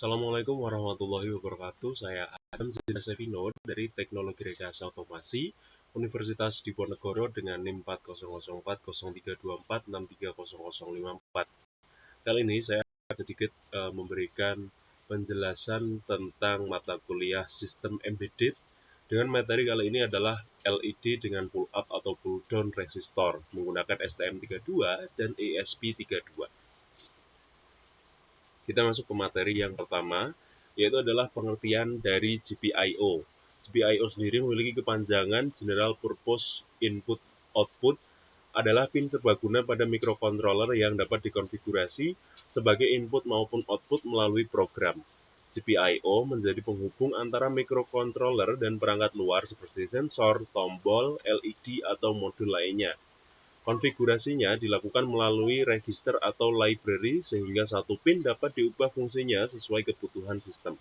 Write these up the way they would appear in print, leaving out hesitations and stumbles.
Assalamualaikum warahmatullahi wabarakatuh. Saya Adam Zidasevino dari Teknologi Rekayasa Otomasi Universitas Diponegoro dengan NIM 40040324630054. Kali ini saya akan sedikit memberikan penjelasan tentang mata kuliah Sistem Embedded dengan materi kali ini adalah LED dengan pull up atau pull down resistor menggunakan STM32 dan ESP32. Kita masuk ke materi yang pertama, yaitu adalah pengertian dari GPIO. GPIO sendiri memiliki kepanjangan General Purpose Input Output, adalah pin serbaguna pada microcontroller yang dapat dikonfigurasi sebagai input maupun output melalui program. GPIO menjadi penghubung antara microcontroller dan perangkat luar seperti sensor, tombol, LED, atau modul lainnya. Konfigurasinya dilakukan melalui register atau library sehingga satu pin dapat diubah fungsinya sesuai kebutuhan sistem.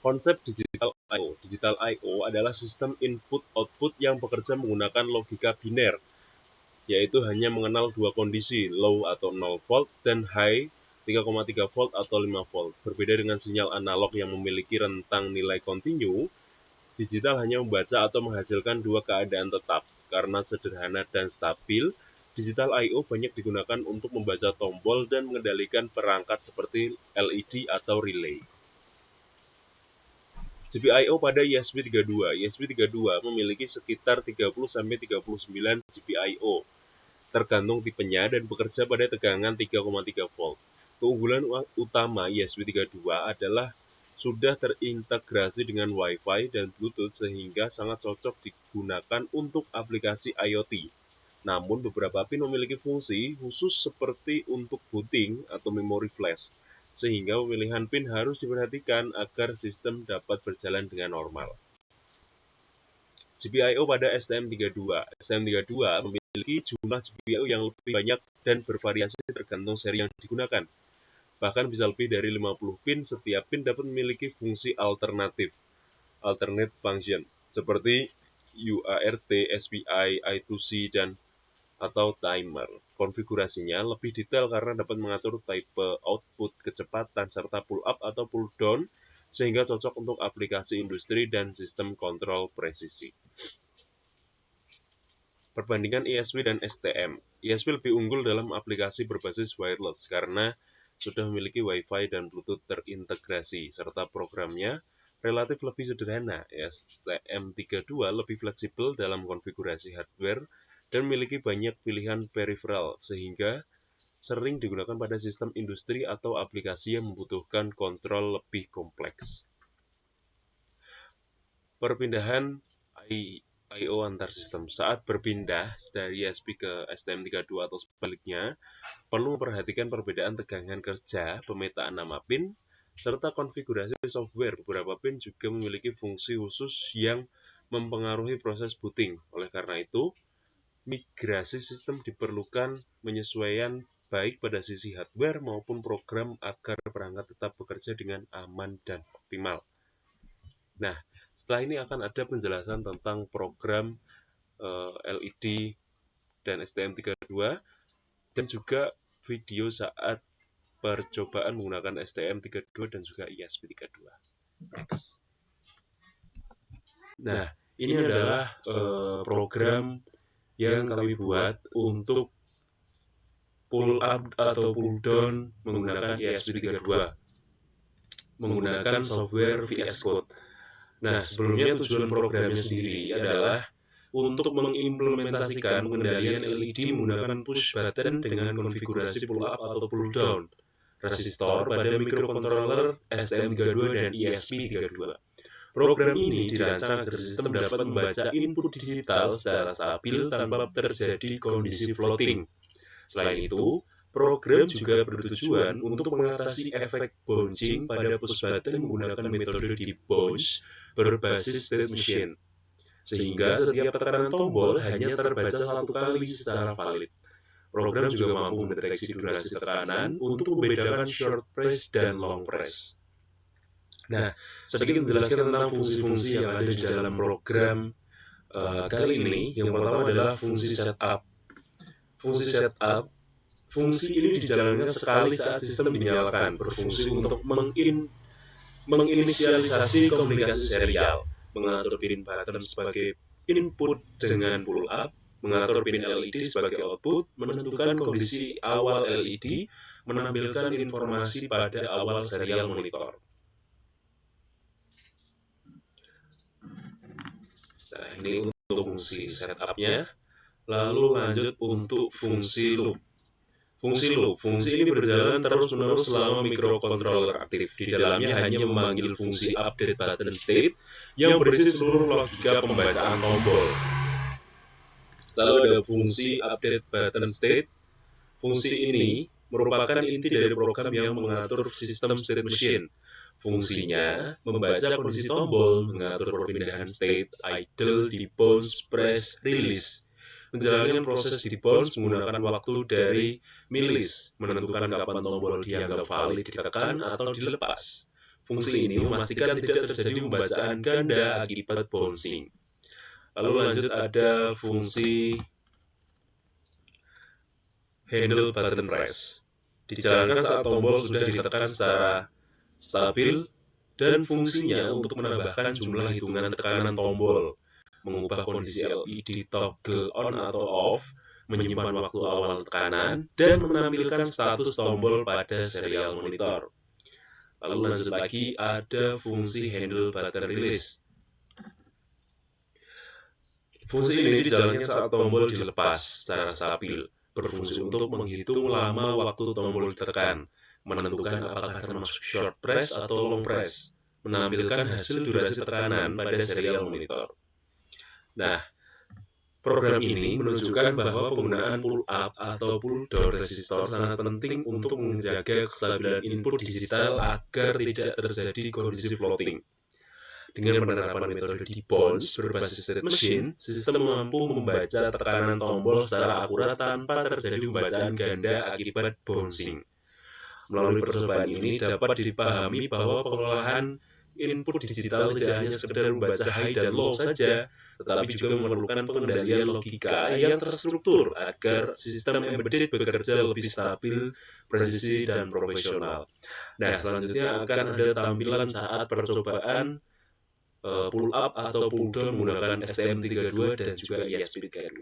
Konsep Digital I/O. Digital I/O adalah sistem input-output yang bekerja menggunakan logika biner, yaitu hanya mengenal dua kondisi, low atau 0 volt dan high 3,3 volt atau 5 volt. Berbeda dengan sinyal analog yang memiliki rentang nilai kontinu, digital hanya membaca atau menghasilkan dua keadaan tetap. Karena sederhana dan stabil, Digital I/O banyak digunakan untuk membaca tombol dan mengendalikan perangkat seperti LED atau relay. GPIO pada ESP32. ESP32 memiliki sekitar 30-39 GPIO, tergantung tipenya dan bekerja pada tegangan 3,3 volt. Keunggulan utama ESP32 adalah sudah terintegrasi dengan Wi-Fi dan Bluetooth sehingga sangat cocok digunakan untuk aplikasi IoT. Namun beberapa pin memiliki fungsi khusus seperti untuk booting atau memori flash, sehingga pemilihan pin harus diperhatikan agar sistem dapat berjalan dengan normal. GPIO pada STM32. STM32 memiliki jumlah GPIO yang lebih banyak dan bervariasi tergantung seri yang digunakan. Bahkan bisa lebih dari 50 pin, setiap pin dapat memiliki fungsi alternatif, alternate function, seperti UART, SPI, I2C, dan atau timer. Konfigurasinya lebih detail karena dapat mengatur type output, kecepatan, serta pull up atau pull down, sehingga cocok untuk aplikasi industri dan sistem kontrol presisi. Perbandingan ESP dan STM. ESP lebih unggul dalam aplikasi berbasis wireless karena sudah memiliki Wi-Fi dan Bluetooth terintegrasi, serta programnya relatif lebih sederhana. STM32 lebih fleksibel dalam konfigurasi hardware dan memiliki banyak pilihan peripheral, sehingga sering digunakan pada sistem industri atau aplikasi yang membutuhkan kontrol lebih kompleks. Perpindahan I/O antar sistem. Saat berpindah dari ESP ke STM32 atau sebaliknya, perlu memperhatikan perbedaan tegangan kerja, pemetaan nama pin, serta konfigurasi software. Beberapa pin juga memiliki fungsi khusus yang mempengaruhi proses booting. Oleh karena itu, migrasi sistem diperlukan menyesuaikan baik pada sisi hardware maupun program agar perangkat tetap bekerja dengan aman dan optimal. Nah, setelah ini akan ada penjelasan tentang program LED dan STM32 dan juga video saat percobaan menggunakan STM32 dan juga ESP32. Next. Nah, ini adalah program yang kami buat untuk pull up atau pull down menggunakan ESP32 menggunakan software VS Code. Nah, sebelumnya tujuan programnya sendiri adalah untuk mengimplementasikan pengendalian LED menggunakan push button dengan konfigurasi pull up atau pull down resistor pada microcontroller STM32 dan ESP32. Program ini dirancang agar sistem dapat membaca input digital secara stabil tanpa terjadi kondisi floating. Selain itu, program juga bertujuan untuk mengatasi efek bouncing pada push button menggunakan metode deep bounce berbasis state machine, sehingga setiap tekanan tombol hanya terbaca satu kali secara valid. Program juga mampu mendeteksi durasi tekanan untuk membedakan short press dan long press. Nah, sedikit menjelaskan tentang fungsi-fungsi yang ada di dalam program kali ini. Yang pertama adalah fungsi setup. Fungsi setup Fungsi ini dijalankan sekali saat sistem dinyalakan, berfungsi untuk menginisialisasi komunikasi serial, mengatur pin button sebagai input dengan pull up, mengatur pin LED sebagai output, menentukan kondisi awal LED, menampilkan informasi pada awal serial monitor. Nah, ini untuk fungsi setup-nya. Lalu lanjut untuk fungsi loop. Fungsi ini berjalan terus-menerus selama microcontroller aktif. Di dalamnya hanya memanggil fungsi update button state yang berisi seluruh logika pembacaan tombol. Lalu ada fungsi update button state. Fungsi ini merupakan inti dari program yang mengatur sistem state machine. Fungsinya membaca kondisi tombol, mengatur perpindahan state, idle, debounce, press, release. Menjalankan proses debounce menggunakan waktu dari milis, menentukan kapan tombol dianggap valid ditekan atau dilepas. Fungsi ini memastikan tidak terjadi pembacaan ganda akibat bouncing. Lalu lanjut ada fungsi handle button press. Dijalankan saat tombol sudah ditekan secara stabil dan fungsinya untuk menambahkan jumlah hitungan tekanan tombol, mengubah kondisi LED toggle on atau off, menyimpan waktu awal tekanan, dan menampilkan status tombol pada serial monitor. Lalu lanjut lagi ada fungsi handle button release. Fungsi ini dijalankan saat tombol dilepas secara stabil, berfungsi untuk menghitung lama waktu tombol ditekan, menentukan apakah termasuk short press atau long press, menampilkan hasil durasi tekanan pada serial monitor. Nah, program ini menunjukkan bahwa penggunaan pull up atau pull down resistor sangat penting untuk menjaga kestabilan input digital agar tidak terjadi kondisi floating. Dengan penerapan metode debounce berbasis state machine, sistem mampu membaca tekanan tombol secara akurat tanpa terjadi pembacaan ganda akibat bouncing. Melalui percobaan ini dapat dipahami bahwa pengelolaan input digital tidak hanya sekedar membaca high dan low saja, tetapi juga memerlukan pengendalian logika yang terstruktur agar sistem embedded bekerja lebih stabil, presisi, dan profesional. Nah, selanjutnya akan ada tampilan saat percobaan pull up atau pull down menggunakan STM32 dan juga ESP32.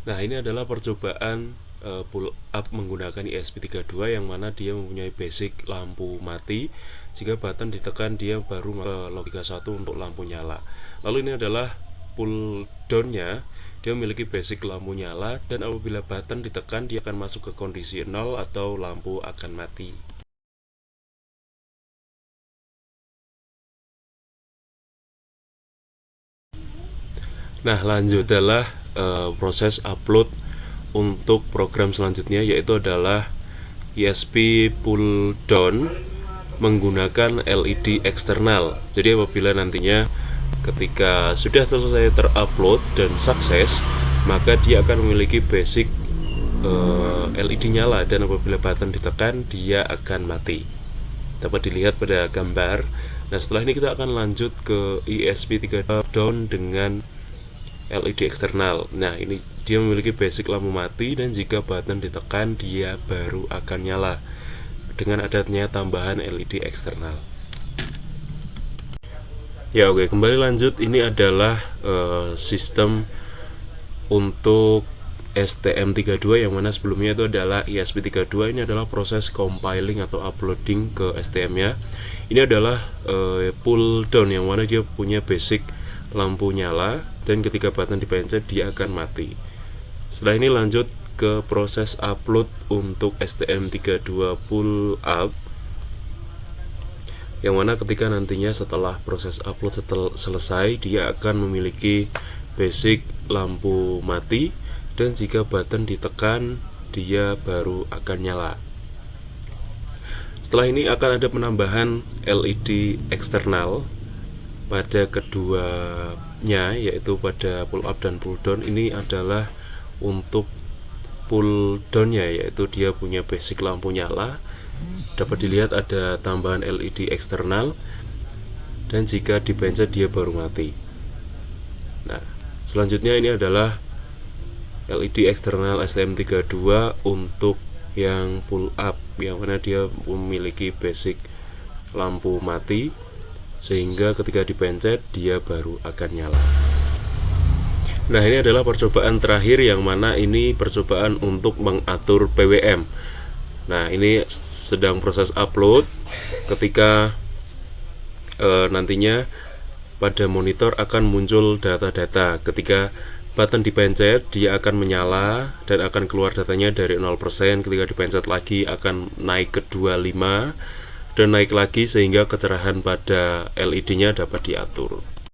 Nah, ini adalah percobaan pull up menggunakan ESP32 yang mana dia mempunyai basic lampu mati. Jika button ditekan dia baru ke logika 1 untuk lampu nyala. Lalu ini adalah pull down-nya, dia memiliki basic lampu nyala dan apabila button ditekan dia akan masuk ke kondisi 0 atau lampu akan mati. Nah, lanjut adalah proses upload untuk program selanjutnya, yaitu adalah ESP pull down menggunakan LED eksternal. Jadi apabila nantinya ketika sudah selesai terupload dan sukses, maka dia akan memiliki basic LED nyala dan apabila button ditekan dia akan mati. Dapat dilihat pada gambar. Nah, setelah ini kita akan lanjut ke ESP32 down dengan LED eksternal. Nah, ini dia memiliki basic lampu mati dan jika button ditekan dia baru akan nyala dengan adanya tambahan LED eksternal. Ya, oke, kembali lanjut. Ini adalah sistem untuk STM32 yang mana sebelumnya itu adalah ESP32. Ini adalah proses compiling atau uploading ke STM-nya. Ini adalah pull down yang mana dia punya basic lampu nyala dan ketika button dipencet dia akan mati. Setelah ini lanjut ke proses upload untuk STM32 pull up, yang mana ketika nantinya setelah proses upload selesai dia akan memiliki basic lampu mati dan jika button ditekan dia baru akan nyala. Setelah ini akan ada penambahan LED eksternal pada keduanya, yaitu pada pull up dan pull down. Ini adalah untuk pull down-nya, yaitu dia punya basic lampu nyala. Dapat dilihat ada tambahan LED eksternal dan jika dipencet dia baru mati. Nah, selanjutnya ini adalah LED eksternal STM32 untuk yang pull up, yang mana dia memiliki basic lampu mati, sehingga ketika dipencet dia baru akan nyala. Nah, ini adalah percobaan terakhir, yang mana ini percobaan untuk mengatur PWM. Nah, ini sedang proses upload. Ketika nantinya pada monitor akan muncul data-data. Ketika button dipencet, dia akan menyala dan akan keluar datanya dari 0%. Ketika dipencet lagi akan naik ke 25 dan naik lagi, sehingga kecerahan pada LED-nya dapat diatur.